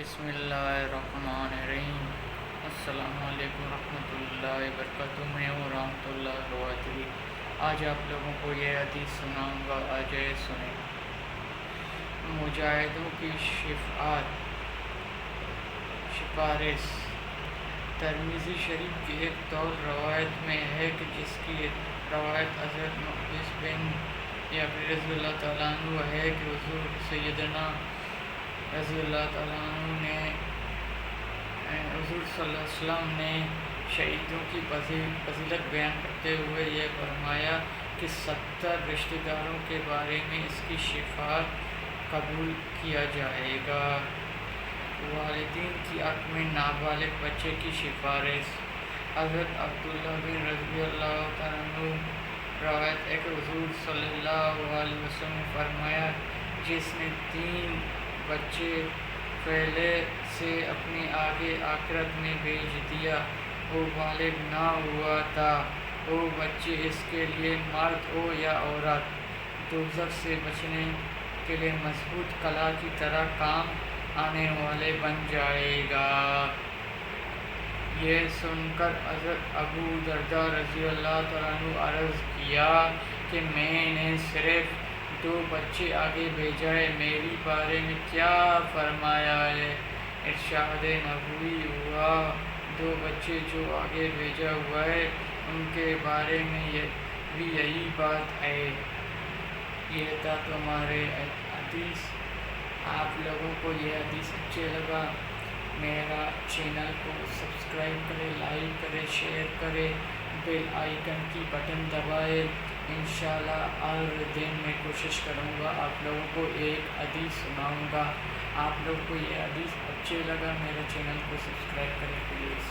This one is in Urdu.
بسم اللہ الرحمن الرحیم۔ السلام علیکم ورحمۃ اللہ وبرکاتہ۔ میں ہوں رحمۃ اللہ گوادری۔ آج آپ لوگوں کو یہ حدیث سناؤں گا، آج سنیں۔ مجاہدوں کی سفارش۔ ترمذی شریف کی ایک طول روایت میں ہے کہ جس کی روایت حضرت محدث بن یعقوب رضی اللہ تعالیٰ عنہ ہے کہ حضور سیدنا رضی اللہ تعالیٰ عنہ نے حضور صلی اللہ علیہ وسلم نے شہیدوں کی فضیلت بیان کرتے ہوئے یہ فرمایا کہ 70 رشتہ داروں کے بارے میں اس کی شفاعت قبول کیا جائے گا۔ والدین کی حق میں نابالغ بچے کی سفارش۔ حضرت عبداللہ بن رضی اللہ تعالیٰ عنہ روایت ہے کہ حضور صلی اللہ علیہ وسلم نے فرمایا، جس نے 3 بچے پہلے سے اپنے آگے آخرت میں بھیج دیا، وہ بالغ نہ ہوا تھا، وہ بچے اس کے لیے مرد ہو یا عورت، دوزخ سے بچنے کے لیے مضبوط قلعہ کی طرح کام آنے والے بن جائے گا۔ یہ سن کر حضرت ابو درداء رضی اللہ تعالیٰ عنہ عرض کیا کہ میں نے صرف 2 بچے آگے بھیجا ہے، میرے بارے میں کیا فرمایا ہے؟ ارشاد نبوی ہوا، 2 بچے جو آگے بھیجا ہوا ہے ان کے بارے میں بھی یہی بات ہے۔ یہ تھا تو ہمارے حدیث۔ آپ لوگوں کو یہ حدیث اچھے لگا، میرا چینل کو سبسکرائب کرے، لائک کرے، شیئر کرے، بیل آئیکن کی بٹن دبائے۔ انشاءاللہ ہر دن میں کوشش کروں گا آپ لوگوں کو ایک حدیث سناؤں گا۔ آپ لوگوں کو یہ حدیث اچھے لگا، میرے چینل کو سبسکرائب کریں پلیز۔